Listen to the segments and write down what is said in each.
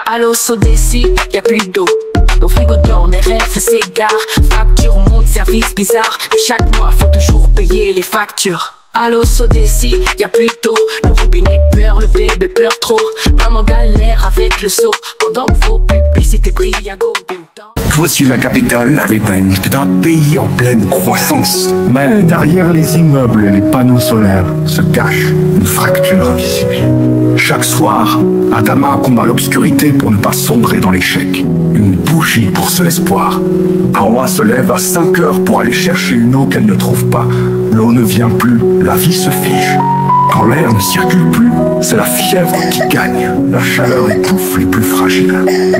À l'eau Sodeci, y'a plus d'eau. Nos frigos dorment, les rêves s'égarent. Facture monte, service bizarre. Et chaque mois, faut toujours payer les factures. À l'eau Sodeci, y'a plus d'eau. Le robinet pleure, le bébé pleure trop. Maman galère avec le seau. Pendant que vos publicités brillent à go. Voici la capitale, les peines d'un pays en pleine croissance. Mais derrière les immeubles et les panneaux solaires se cache une fracture invisible. Chaque soir, Adama combat l'obscurité pour ne pas sombrer dans l'échec. Une bougie pour seul espoir. Hawa se lève à 5 heures pour aller chercher une eau qu'elle ne trouve pas. L'eau ne vient plus, la vie se fige. Quand l'air ne circule plus, c'est la fièvre qui gagne. La chaleur étouffe les plus fragiles.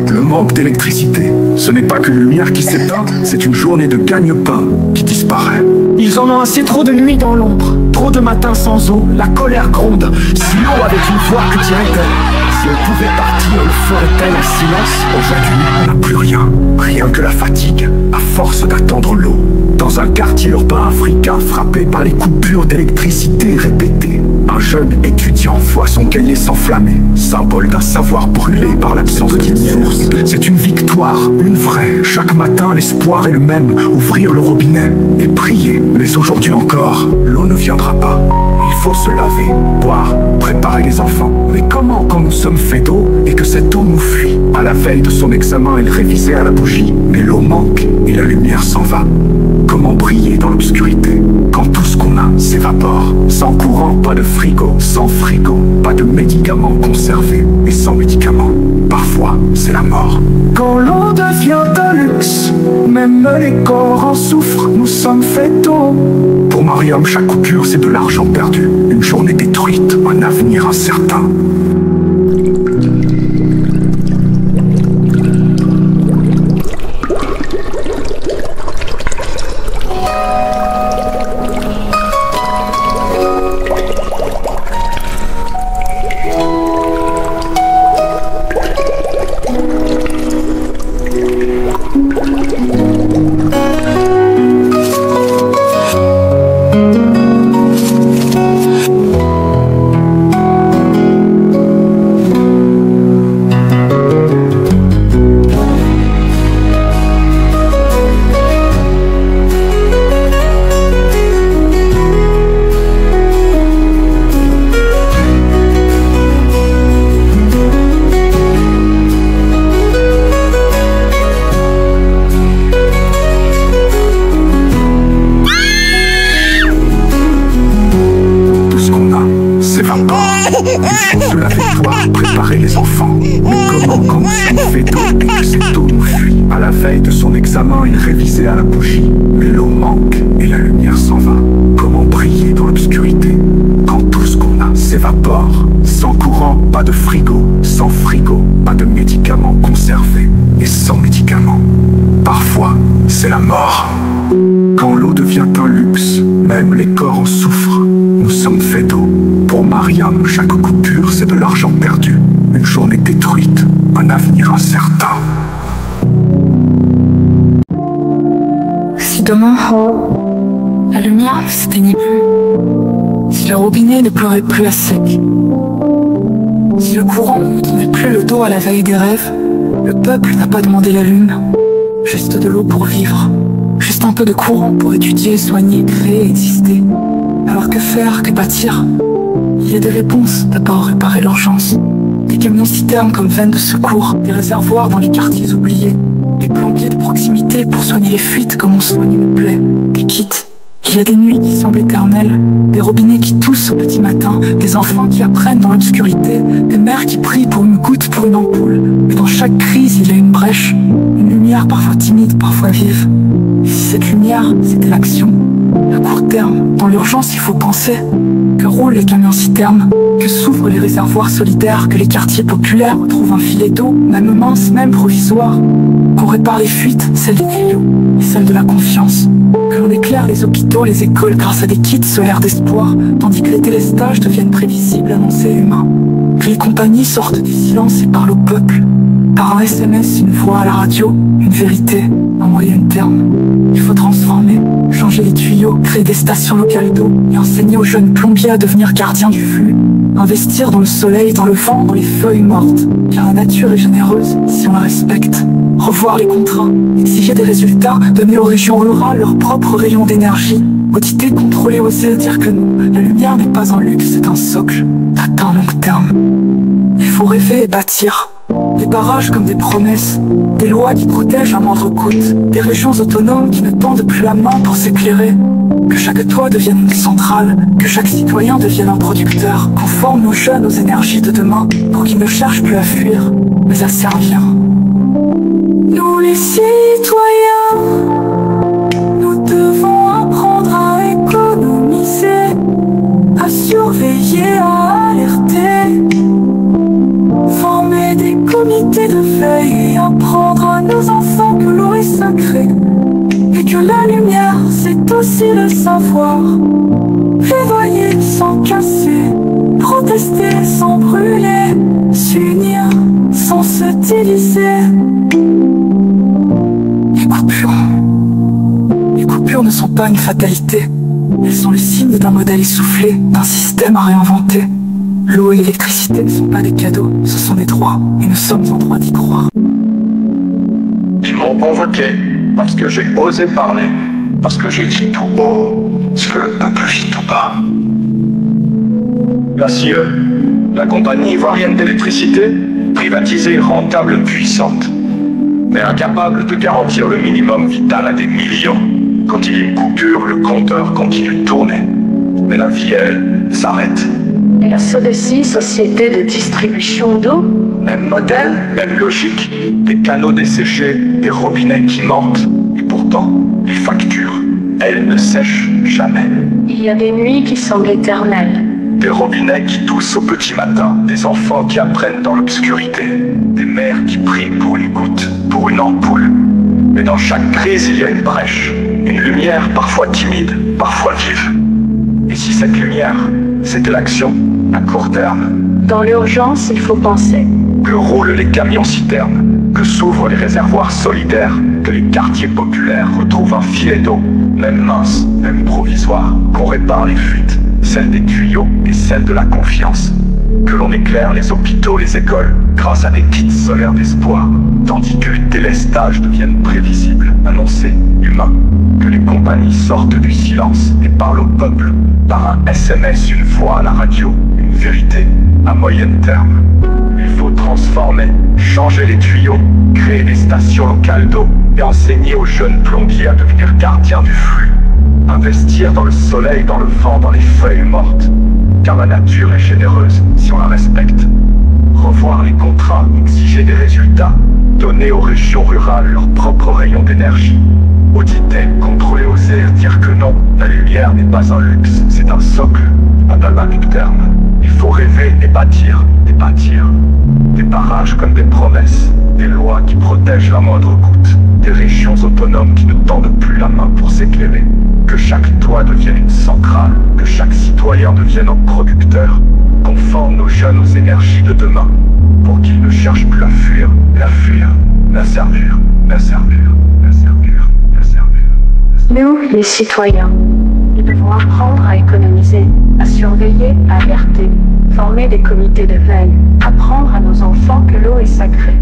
Le manque d'électricité, ce n'est pas qu'une lumière qui s'éteint, c'est une journée de gagne-pain qui disparaît. Ils en ont assez, trop de nuits dans l'ombre, trop de matins sans eau, la colère gronde. Si l'eau avait une voix, que dirait-elle? Si elle pouvait partir, le ferait-elle en silence? Aujourd'hui, on n'a plus rien, rien que la fatigue, à force d'attendre l'eau. Dans un quartier urbain africain frappé par les coupures d'électricité répétées, un jeune étudiant voit son cahier s'enflammer, symbole d'un savoir brûlé par l'absence de source. C'est une victoire, une vraie. Chaque matin, l'espoir est le même, ouvrir le robinet et prier. Mais aujourd'hui encore, l'eau ne viendra pas. Il faut se laver, boire, préparer les enfants. Mais comment quand nous sommes faits d'eau et que cette eau nous fuit? À la veille de son examen, il révisait à la bougie, mais l'eau manque et la lumière s'en va. Comment briller dans l'obscurité quand tout ce qu'on a s'évapore? Sans courant, pas de frigo, sans frigo, pas de médicaments conservés. Et sans médicaments, parfois c'est la mort. Quand l'eau devient un luxe, même les corps en souffrent, nous sommes faits d'eau. Pour Mariam, chaque coupure c'est de l'argent perdu, une journée détruite, un avenir incertain. Il faut se laver toi, préparer les enfants. Mais comment quand nous sommes faits d'eau et que cette eau nous fuit? À la veille de son examen, il révisait à la bougie. Mais l'eau manque et la lumière s'en va. Comment briller dans l'obscurité quand tout ce qu'on a s'évapore? Sans courant, pas de frigo. Sans frigo, pas de médicaments conservés. Et sans médicaments, parfois c'est la mort. Quand l'eau devient un luxe, même les corps en souffrent. Nous sommes faits d'eau. Pour Mariam, chaque coupure c'est de l'argent perdu. Une journée détruite, un avenir incertain. Si demain, la lumière s'éteignait plus, si le robinet ne pleurait plus à sec, si le courant ne tournait plus le dos à la veille des rêves, le peuple n'a pas demandé la lune, juste de l'eau pour vivre, juste un peu de courant pour étudier, soigner, créer, exister. Alors que faire, que bâtir? Il y a des réponses, d'abord réparer l'urgence. Des camions-citernes comme veines de secours, des réservoirs dans les quartiers oubliés, des plombiers de proximité pour soigner les fuites comme on soigne une plaie, des kits. Il y a des nuits qui semblent éternelles, des robinets qui toussent au petit matin, des enfants qui apprennent dans l'obscurité, des mères qui prient pour une goutte, pour une ampoule. Mais dans chaque crise, il y a une brèche, une lumière parfois timide, parfois vive. Et si cette lumière, c'était l'action, à court terme, dans l'urgence, il faut penser. Que roulent les camions-citernes, que s'ouvrent les réservoirs solidaires, que les quartiers populaires retrouvent un filet d'eau, même mince, même provisoire. Qu'on répare les fuites, celles des tuyaux et celles de la confiance. Que l'on éclaire les hôpitaux, les écoles grâce à des kits solaires d'espoir, tandis que les télestages deviennent prévisibles, annoncés humains. Que les compagnies sortent du silence et parlent au peuple. Par un SMS, une voix à la radio, une vérité, à moyen terme. Il faut transformer, changer les tuyaux, créer des stations locales d'eau et enseigner aux jeunes plombiers à devenir gardiens du flux. Investir dans le soleil, dans le vent, dans les feuilles mortes. Car la nature est généreuse si on la respecte. Revoir les contrats, exiger des résultats, donner aux régions rurales leur propre rayon d'énergie. Auditer, contrôler, oser dire que non, la lumière n'est pas un luxe, c'est un socle d'atteint long terme. Il faut rêver et bâtir. Des barrages comme des promesses, des lois qui protègent à moindre coût, des régions autonomes qui ne tendent plus la main pour s'éclairer. Que chaque toit devienne une centrale, que chaque citoyen devienne un producteur, qu'on forme nos jeunes aux énergies de demain, pour qu'ils ne cherchent plus à fuir, mais à servir. Nous les citoyens, nous devons apprendre à économiser, à surveiller, à alerter. Former des comités de veille et apprendre à nos enfants que l'eau est sacrée et que la lumière c'est aussi le savoir. Plaidoyer sans casser, protester sans brûler, s'unir sans se diviser. Les coupures ne sont pas une fatalité. Elles sont le signe d'un modèle essoufflé, d'un système à réinventer. L'eau et l'électricité ne sont pas des cadeaux, ce sont des droits, et nous sommes en droit d'y croire. Ils m'ont convoqué parce que j'ai osé parler, parce que j'ai dit tout haut ce que le peuple vit tout bas. Gracieux, la compagnie ivoirienne d'électricité, privatisée, rentable, puissante, mais incapable de garantir le minimum vital à des millions. Quand il y a une coupure, le compteur continue de tourner. Mais la vie, elle, s'arrête. Et la SODECI, société de distribution d'eau? Même modèle, même logique. Des canaux desséchés, des robinets qui mentent. Et pourtant, les factures, elles ne sèchent jamais. Il y a des nuits qui semblent éternelles. Des robinets qui toussent au petit matin. Des enfants qui apprennent dans l'obscurité. Des mères qui prient pour une goutte, pour une ampoule. Mais dans chaque crise, il y a une brèche. Une lumière parfois timide, parfois vive. Et si cette lumière, c'était l'action à court terme? Dans l'urgence, il faut penser. Que roulent les camions-citernes, que s'ouvrent les réservoirs solidaires, que les quartiers populaires retrouvent un filet d'eau, même mince, même provisoire, qu'on répare les fuites, celles des tuyaux et celles de la confiance. Que l'on éclaire les hôpitaux, les écoles, grâce à des kits solaires d'espoir, tandis que les délestages deviennent prévisibles, annoncés, humains. Que les compagnies sortent du silence et parlent au peuple, par un SMS, une voix à la radio, une vérité à moyen terme. Il faut transformer, changer les tuyaux, créer des stations locales d'eau et enseigner aux jeunes plombiers à devenir gardiens du flux. Investir dans le soleil, dans le vent, dans les feuilles mortes. Car la nature est généreuse si on la respecte. Revoir les contrats, exiger des résultats, donner aux régions rurales leur propre rayon d'énergie. Auditer, contrôler, oser, dire que non, la lumière n'est pas un luxe, c'est un socle, à long terme. Il faut rêver et bâtir, et bâtir. Des barrages comme des promesses, des lois qui protègent la moindre goutte, des régions autonomes qui ne tendent plus la main pour s'éclairer. Que chaque toit devienne une centrale, que chaque citoyen devienne un producteur, qu'on forme nos jeunes aux énergies de demain, pour qu'ils ne cherchent plus à fuir, mais à fuir, mais à servir, mais à servir, mais à servir, mais à servir. Nous, les citoyens, nous devons apprendre à économiser, à surveiller, à alerter, former des comités de veille, apprendre à nos enfants que l'eau est sacrée,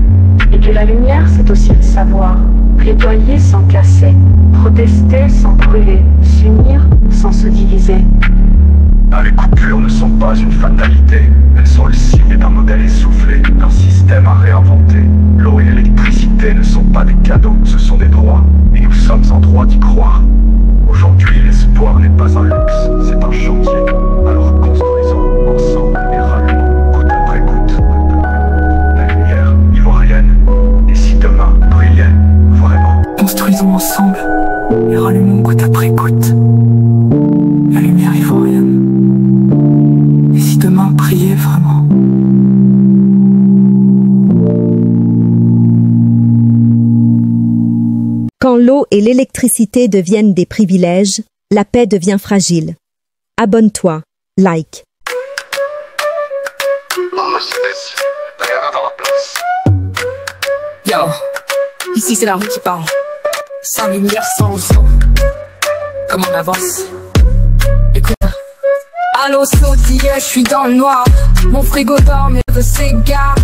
et que la lumière c'est aussi le savoir, plaidoyer sans casser, protester sans brûler, s'unir sans se diviser. Les coupures ne sont pas une fatalité, elles sont le signe d'un modèle essoufflé, d'un système à réinventer. L'eau et l'électricité ne sont pas des cadeaux, ce sont des droits, et nous sommes en droit d'y croire. Aujourd'hui, l'espoir n'est pas un luxe, c'est un chantier. Alors construisons ensemble et ralluons goutte après goutte la lumière ivoirienne. Et si demain brillait vraiment? Construisons ensemble et rallumons goutte après goutte la lumière ivoirienne. Et si demain brillait vraiment? Quand l'eau et l'électricité deviennent des privilèges, la paix devient fragile. Abonne-toi, like. Rien dans la place. Yo, ici c'est la rue qui parle. Sans lumière, sans son. Comme on avance. Écoute. Allô Sautier, je suis dans le noir. Mon frigo dort, mais de s'égare.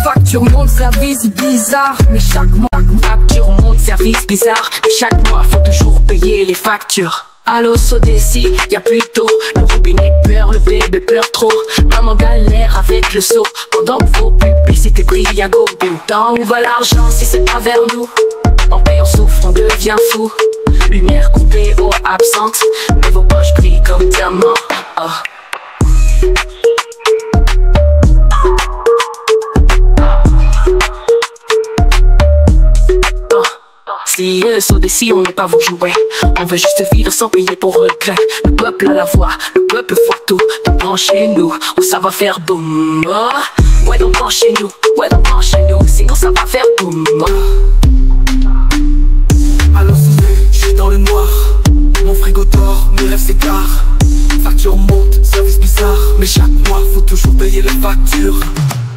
Facture monte, service bizarre. Mais chaque mois, facture monte, service bizarre. Mais chaque mois, faut toujours payer les factures. Allô Sodessi, y'a plus d'eau. Le robinet pleure, le bébé pleure trop. Maman galère avec le seau. Pendant que vos publicités brillent à go. Temps où va l'argent si c'est pas vers nous? En paye, on souffre, on devient fou. Lumière coupée, eau absente. Mais vos poches brillent comme diamants. Oh. Si Sodessi, on n'est pas vos jouets. On veut juste vivre sans payer pour regret. Le peuple a la voix, le peuple voit tout. Donc branchez-nous, ou ça va faire boum. Oh. Ouais, donc branchez-nous, ouais, donc branchez-nous. Sinon ça va faire boum. Oh. Alors je suis dans le noir. Mon frigo dort, mes rêves s'égarent. Facture monte, service bizarre. Mais chaque mois, faut toujours payer les factures.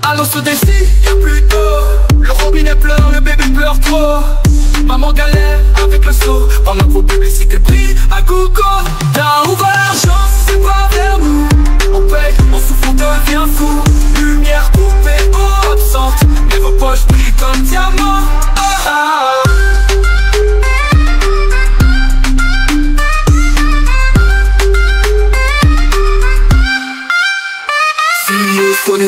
Allô Sodessi, y'a plus d'eau. Le robinet pleure, le bébé pleure trop. Maman galère avec le seau. Pendant que vos publicités brillent à Google. Là où va l'argent, c'est pas vers nous. On paye, on souffre, on devient fou. Lumière coupée, eau absente. Mais vos poches brillent comme diamants. Ah, ah.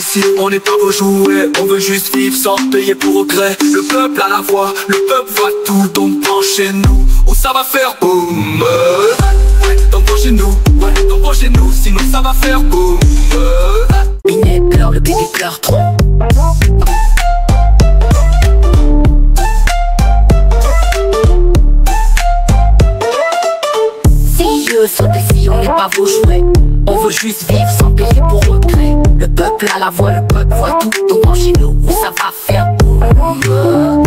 Si on n'est pas vos jouets, on veut juste vivre sans payer pour regret. Le peuple a la voix, le peuple voit tout. Donc branchez-nous, ou ça va faire boum. Ouais, donc branchez-nous, ouais, donc branchez-nous. Sinon ça va faire boum. Binet pleure, le bébé pleure trop. Si on n'est pas vos jouets, on veut juste vivre sans payer pour regret. Le peuple a la voix, le peuple voit tout. Donc branchez-nous, ça va faire boum.